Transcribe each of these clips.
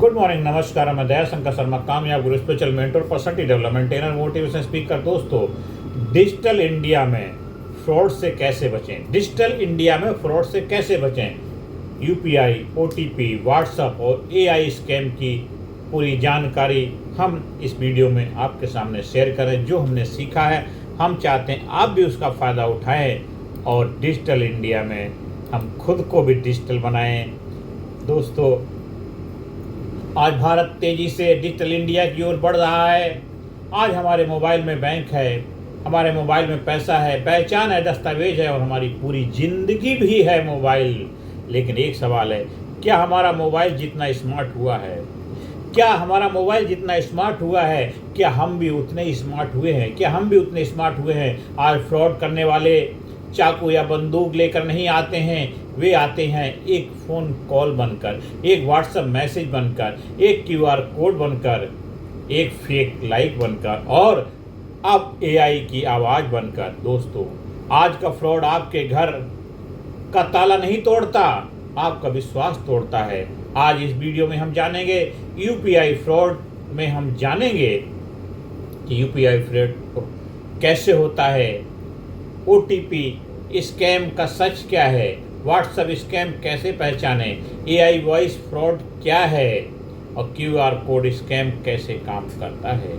Good morning, नमस्कार। मैं दया शंकर शर्मा, कामयाब गुरु, spiritual mentor, personality development trainer, motivation speaker. दोस्तों, डिजिटल इंडिया में फ्रॉड से कैसे बचें? डिजिटल इंडिया में फ्रॉड से कैसे बचें? यूपीआई, ओटीपी, व्हाट्सएप और एआई स्कैम की पूरी जानकारी हम इस वीडियो में आपके सामने शेयर करें। जो हमने सीखा है, हम चाहते हैं आप भी उसका फ़ायदा उठाएं और डिजिटल इंडिया में हम खुद को भी डिजिटल बनाएं। दोस्तों, आज भारत तेजी से डिजिटल इंडिया की ओर बढ़ रहा है। आज हमारे मोबाइल में बैंक है, हमारे मोबाइल में पैसा है, पहचान है, दस्तावेज है और हमारी पूरी जिंदगी भी है मोबाइल। लेकिन एक सवाल है, क्या हमारा मोबाइल जितना स्मार्ट हुआ है? क्या हमारा मोबाइल जितना स्मार्ट हुआ है, क्या हम भी उतने ही स्मार्ट हुए हैं? क्या हम भी उतने स्मार्ट हुए हैं? आज फ्रॉड करने वाले चाकू या बंदूक लेकर नहीं आते हैं, वे आते हैं एक फ़ोन कॉल बनकर, एक व्हाट्सएप मैसेज बनकर, एक क्यूआर कोड बनकर, एक फेक लाइक बनकर और अब एआई की आवाज़ बनकर। दोस्तों, आज का फ्रॉड आपके घर का ताला नहीं तोड़ता, आपका विश्वास तोड़ता है। आज इस वीडियो में हम जानेंगे यूपीआई फ्रॉड में हम जानेंगे कि यूपीआई फ्रॉड कैसे होता है, ओटीपी स्कैम का सच क्या है, व्हाट्सएप स्कैम कैसे पहचाने, एआई वॉइस फ्रॉड क्या है और क्यूआर कोड स्कैम कैसे काम करता है,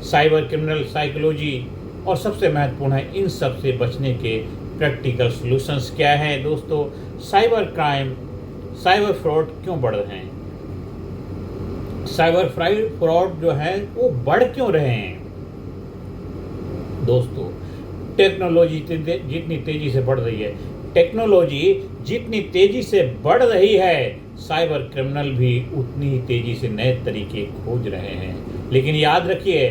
साइबर क्रिमिनल साइकोलॉजी और सबसे महत्वपूर्ण है इन सब से बचने के प्रैक्टिकल सॉल्यूशंस क्या हैं। दोस्तों, साइबर क्राइम, साइबर फ्रॉड क्यों बढ़ रहे हैं? साइबर फ्रॉड जो है वो बढ़ क्यों रहे हैं? दोस्तों, टेक्नोलॉजी जितनी तेजी से बढ़ रही है, टेक्नोलॉजी जितनी तेजी से बढ़ रही है, साइबर क्रिमिनल भी उतनी ही तेजी से नए तरीके खोज रहे हैं। लेकिन याद रखिए,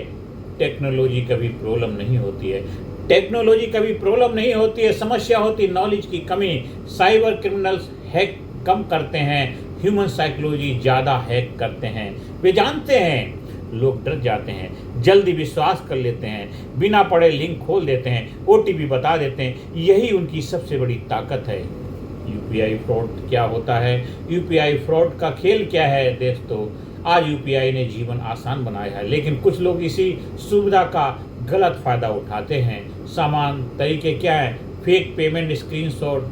टेक्नोलॉजी कभी प्रॉब्लम नहीं होती है। टेक्नोलॉजी कभी प्रॉब्लम नहीं होती है, समस्या होती नॉलेज की कमी। साइबर क्रिमिनल्स हैक कम करते हैं, ह्यूमन साइकोलॉजी ज़्यादा हैक करते हैं। वे जानते हैं लोग डर जाते हैं, जल्दी विश्वास कर लेते हैं, बिना पढ़े लिंक खोल देते हैं, ओटीपी बता देते हैं। यही उनकी सबसे बड़ी ताकत है। यूपीआई फ्रॉड क्या होता है? यूपीआई फ्रॉड का खेल क्या है? दोस्तों, आज यूपीआई ने जीवन आसान बनाया है, लेकिन कुछ लोग इसी सुविधा का गलत फ़ायदा उठाते हैं। सामान तरीके क्या हैं? Fake payment screenshot,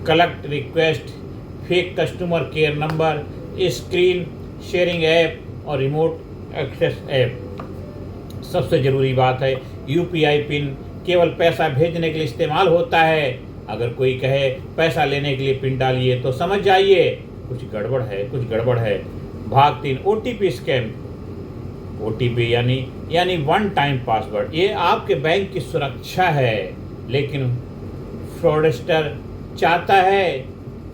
collect request, fake customer care number, screen sharing app और रिमोट एक्सेस ऐप। सबसे ज़रूरी बात है, यूपीआई पिन केवल पैसा भेजने के लिए इस्तेमाल होता है। अगर कोई कहे पैसा लेने के लिए पिन डालिए तो समझ जाइए कुछ गड़बड़ है, कुछ गड़बड़ है। भाग 3, ओटीपी स्कैम। ओटीपी यानी वन टाइम पासवर्ड, ये आपके बैंक की सुरक्षा है, लेकिन फ्रॉडस्टर चाहता है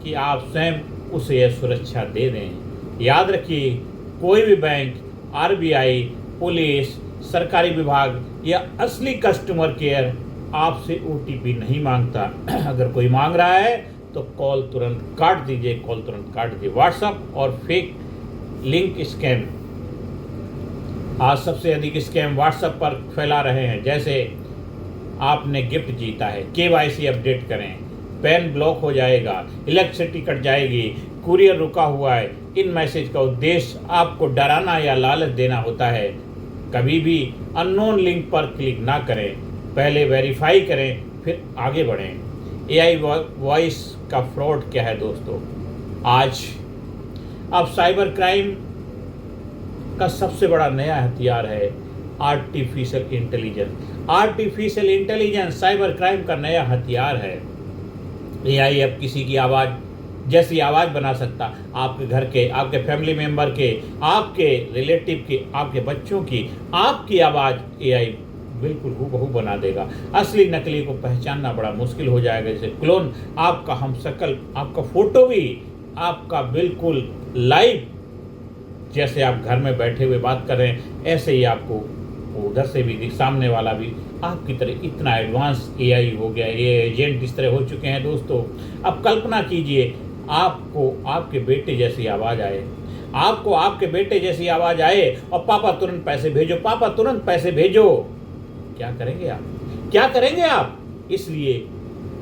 कि आप स्वयं उसे यह सुरक्षा दे दें। याद रखिए, कोई भी बैंक, आरबीआई, पुलिस, सरकारी विभाग या असली कस्टमर केयर आपसे ओटीपी नहीं मांगता। अगर कोई मांग रहा है तो कॉल तुरंत काट दीजिए, कॉल तुरंत काट दीजिए। व्हाट्सएप और फेक लिंक स्कैम। आज सबसे अधिक स्कैम व्हाट्सएप पर फैला रहे हैं। जैसे आपने गिफ्ट जीता है, केवाईसी अपडेट करें, पैन ब्लॉक हो जाएगा, इलेक्ट्रिसिटी कट जाएगी, कुरियर रुका हुआ है। इन मैसेज का उद्देश्य आपको डराना या लालच देना होता है। कभी भी अननोन लिंक पर क्लिक ना करें, पहले वेरीफाई करें फिर आगे बढ़ें। एआई वॉइस का फ्रॉड क्या है? दोस्तों, आज अब साइबर क्राइम का सबसे बड़ा नया हथियार है artificial intelligence. Artificial intelligence cyber crime का नया हथियार है। एआई अब किसी की आवाज़ जैसी आवाज़ बना सकता, आपके घर के, आपके फैमिली मेम्बर के, आपके रिलेटिव की, आपके बच्चों की, आपकी आवाज़ एआई बिल्कुल हूबहू बना देगा। असली नकली को पहचानना बड़ा मुश्किल हो जाएगा। जैसे क्लोन, आपका हमशक्ल, आपका फोटो भी आपका बिल्कुल लाइव, जैसे आप घर में बैठे हुए बात कर रहे हैं, ऐसे ही आपको उधर से भी, सामने वाला भी आपकी तरह। इतना एडवांस एआई हो गया, ये एजेंट इस तरह हो चुके हैं। दोस्तों, अब कल्पना कीजिए, आपको आपके बेटे जैसी आवाज़ आए, आपको आपके बेटे जैसी आवाज़ आए और पापा तुरंत पैसे भेजो, पापा तुरंत पैसे भेजो। क्या करेंगे आप? क्या करेंगे आप? इसलिए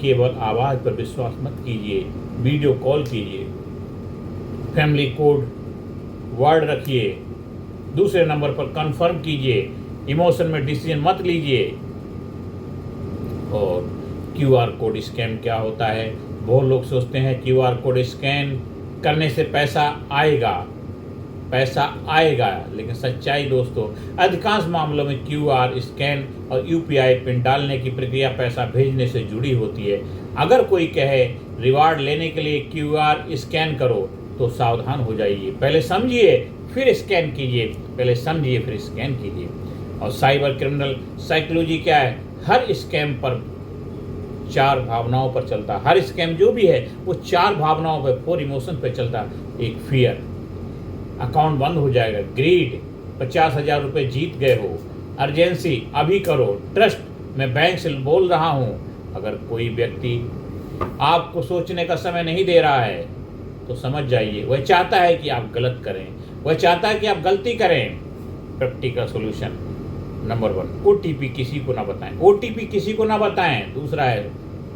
केवल आवाज़ पर विश्वास मत कीजिए, वीडियो कॉल कीजिए। फैमिली कोड वर्ड रखिए। दूसरे नंबर पर कंफर्म कीजिए, इमोशन में डिसीजन मत लीजिए। और क्यूआर कोड स्कैन क्या होता है? बहुत लोग सोचते हैं क्यूआर कोड स्कैन करने से पैसा आएगा, लेकिन सच्चाई दोस्तों, अधिकांश मामलों में क्यूआर स्कैन और यूपीआई पिन डालने की प्रक्रिया पैसा भेजने से जुड़ी होती है। अगर कोई कहे रिवार्ड लेने के लिए क्यूआर स्कैन करो तो सावधान हो जाइए। पहले समझिए फिर स्कैन कीजिए, पहले समझिए फिर स्कैन कीजिए। और साइबर क्रिमिनल साइकोलॉजी क्या है? हर स्कैम पर 4 भावनाओं पर चलता है। हर स्कैम जो भी है वो 4 भावनाओं पर, 4 इमोशन पर चलता है। एक फियर, अकाउंट बंद हो जाएगा। ग्रीड, 50,000 रुपये जीत गए हो। अर्जेंसी, अभी करो। ट्रस्ट, मैं बैंक से बोल रहा हूँ। अगर कोई व्यक्ति आपको सोचने का समय नहीं दे रहा है तो समझ जाइए वह चाहता है कि आप गलत करें, वह चाहता है कि आप गलती करें। प्रैक्टिकल सॉल्यूशन नंबर 1, ओटीपी किसी को ना बताएं। ओटीपी किसी को ना बताएं। दूसरा है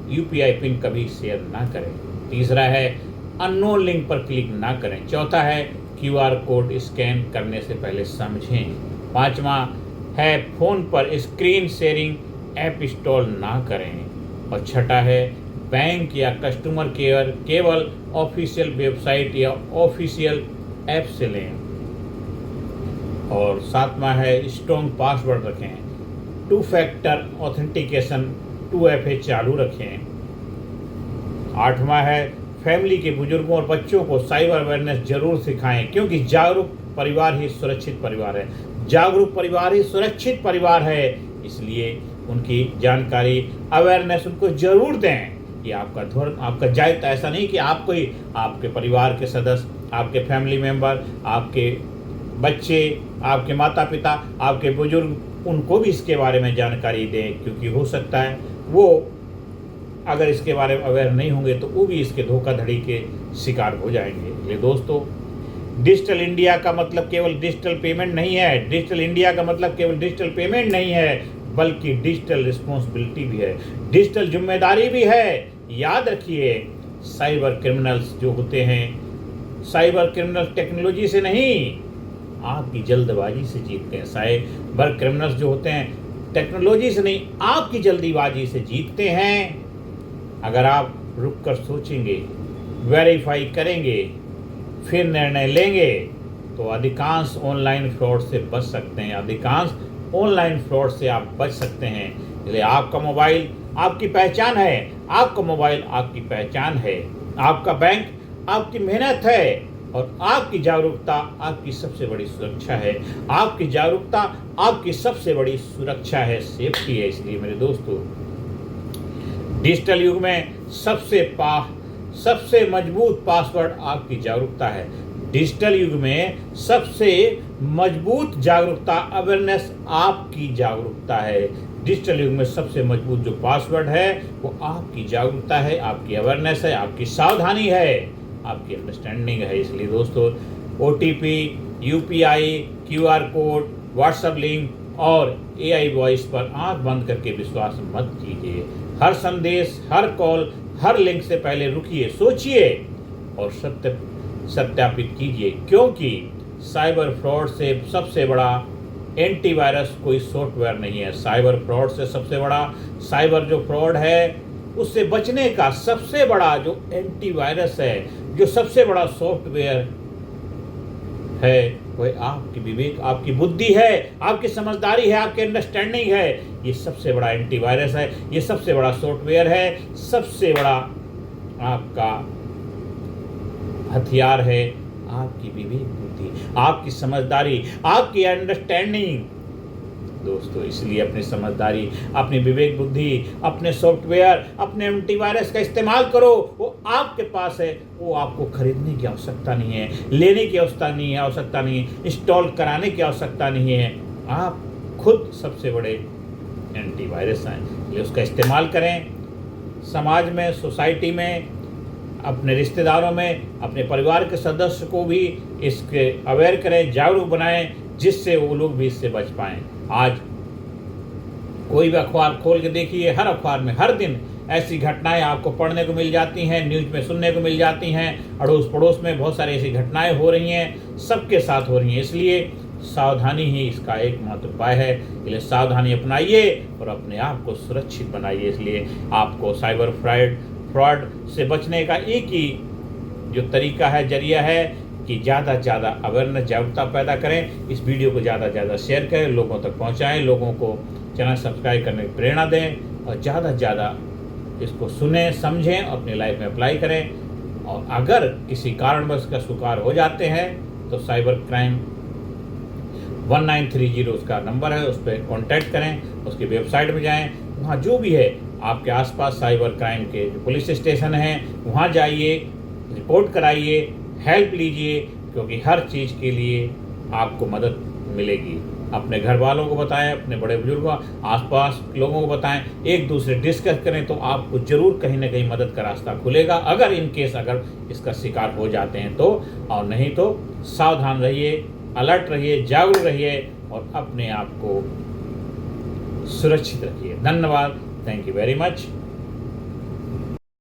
यूपीआई पिन कभी शेयर ना करें। तीसरा है अननोन लिंक पर क्लिक ना करें। चौथा है क्यूआर कोड स्कैन करने से पहले समझें। पांचवा है फोन पर स्क्रीन शेयरिंग ऐप इंस्टॉल ना करें। और छठा है बैंक या कस्टमर केयर केवल ऑफिशियल वेबसाइट या ऑफिशियल ऐप से लें। और सातवां है स्ट्रॉन्ग पासवर्ड रखें। 2 फैक्टर ऑथेंटिकेशन 2FA चालू रखें। आठवां है फैमिली के बुजुर्गों और बच्चों को साइबर अवेयरनेस जरूर सिखाएं, क्योंकि जागरूक परिवार ही सुरक्षित परिवार है। जागरूक परिवार ही सुरक्षित परिवार है। इसलिए उनकी जानकारी, अवेयरनेस उनको जरूर दें। ये आपका धर्म, आपका दायित्व। ऐसा नहीं कि आपको ही, आपके परिवार के सदस्य, आपके फैमिली मेंबर, आपके बच्चे, आपके माता पिता, आपके बुजुर्ग, उनको भी इसके बारे में जानकारी दें, क्योंकि हो सकता है वो अगर इसके बारे में अवेयर नहीं होंगे तो वो भी इसके धोखाधड़ी के शिकार हो जाएंगे। ये दोस्तों, डिजिटल इंडिया का मतलब केवल डिजिटल पेमेंट नहीं है। डिजिटल इंडिया का मतलब केवल डिजिटल पेमेंट नहीं है, बल्कि डिजिटल रिस्पॉन्सिबिलिटी भी है, डिजिटल जिम्मेदारी भी है। याद रखिए, साइबर क्रिमिनल्स जो होते हैं, साइबर क्रिमिनल टेक्नोलॉजी से नहीं, आपकी जल्दबाजी से जीतते हैं। साइबर क्रिमिनल्स जो होते हैं टेक्नोलॉजी से नहीं, आपकी जल्दीबाजी से जीतते हैं। अगर आप रुक कर सोचेंगे, वेरीफाई करेंगे, फिर निर्णय लेंगे तो अधिकांश ऑनलाइन फ्रॉड से बच सकते हैं। अधिकांश ऑनलाइन फ्रॉड से आप बच सकते हैं। इसलिए आपका मोबाइल आपकी पहचान है, आपका मोबाइल आपकी पहचान है, आपका बैंक आपकी मेहनत है, और आपकी जागरूकता आपकी सबसे बड़ी सुरक्षा है। आपकी जागरूकता आपकी सबसे बड़ी सुरक्षा है, सेफ्टी है। इसलिए मेरे दोस्तों, डिजिटल युग में सबसे मजबूत पासवर्ड आपकी जागरूकता है। डिजिटल युग में सबसे मजबूत जागरूकता, अवेयरनेस आपकी जागरूकता है। डिजिटल युग में सबसे मजबूत जो पासवर्ड है वो आपकी जागरूकता है, आपकी अवेयरनेस है, आपकी सावधानी है, आपकी अंडरस्टैंडिंग है। इसलिए दोस्तों, OTP, UPI, QR code, WhatsApp link और एआई वॉइस पर आंख बंद करके विश्वास मत कीजिए। हर संदेश, हर कॉल, हर लिंक से पहले रुकिए, सोचिए और सत्यापित कीजिए, क्योंकि साइबर फ्रॉड से सबसे बड़ा एंटीवायरस कोई सॉफ्टवेयर नहीं है। साइबर फ्रॉड से सबसे बड़ा, साइबर जो फ्रॉड है उससे बचने का सबसे बड़ा जो एंटीवायरस है, जो सबसे बड़ा सॉफ्टवेयर है, वह आपकी विवेक, आपकी बुद्धि है, आपकी समझदारी है, आपकी अंडरस्टैंडिंग है। ये सबसे बड़ा एंटीवायरस है, ये सबसे बड़ा सॉफ्टवेयर है, सबसे बड़ा आपका हथियार है आपकी विवेक बुद्धि, आपकी समझदारी, आपकी अंडरस्टैंडिंग। दोस्तों, इसलिए अपनी समझदारी, अपनी विवेक बुद्धि, अपने सॉफ्टवेयर, अपने एंटीवायरस का इस्तेमाल करो। वो आपके पास है, वो आपको खरीदने की आवश्यकता नहीं है, लेने की आवश्यकता नहीं है, इंस्टॉल कराने की आवश्यकता नहीं है। आप खुद सबसे बड़े एंटीवायरस हैं, इसलिए उसका इस्तेमाल करें। समाज में, सोसाइटी में, अपने रिश्तेदारों में, अपने परिवार के सदस्य को भी इसके अवेयर करें, जागरूक बनाएं, जिससे वो लोग भी इससे बच पाएं। आज कोई भी अखबार खोल के देखिए, हर अखबार में हर दिन ऐसी घटनाएं आपको पढ़ने को मिल जाती हैं, न्यूज़ में सुनने को मिल जाती हैं। अड़ोस पड़ोस में बहुत सारी ऐसी घटनाएं हो रही हैं, सबके साथ हो रही हैं। इसलिए सावधानी ही इसका एकमात्र उपाय है। इसलिए सावधानी अपनाइए और अपने आप को सुरक्षित बनाइए। इसलिए आपको साइबर फ्रॉड से बचने का एक ही जो तरीका है, जरिया है कि ज़्यादा से ज़्यादा अवेयरनेस, जागरूकता पैदा करें। इस वीडियो को ज़्यादा से ज़्यादा शेयर करें, लोगों तक पहुँचाएँ, लोगों को चैनल सब्सक्राइब करने की प्रेरणा दें और ज़्यादा से ज़्यादा इसको सुनें, समझें, अपनी लाइफ में अप्लाई करें। और अगर किसी कारणवश इसका शिकार हो जाते हैं तो साइबर क्राइम 1930 उसका नंबर है, उस पर कॉन्टैक्ट करें, उसकी वेबसाइट में जाएं, वहाँ जो भी है आपके आसपास साइबर क्राइम के जो पुलिस स्टेशन हैं वहाँ जाइए, रिपोर्ट कराइए, हेल्प लीजिए, क्योंकि हर चीज़ के लिए आपको मदद मिलेगी। अपने घर वालों को बताएं, अपने बड़े बुजुर्गों, आसपास लोगों को बताएं, एक दूसरे डिस्कस करें, तो आपको ज़रूर कहीं ना कहीं मदद का रास्ता खुलेगा, अगर इन केस अगर इसका शिकार हो जाते हैं तो। और नहीं तो सावधान रहिए, अलर्ट रहिए, जागरूक रहिए और अपने आप को सुरक्षित रखिए। धन्यवाद। Thank you very much.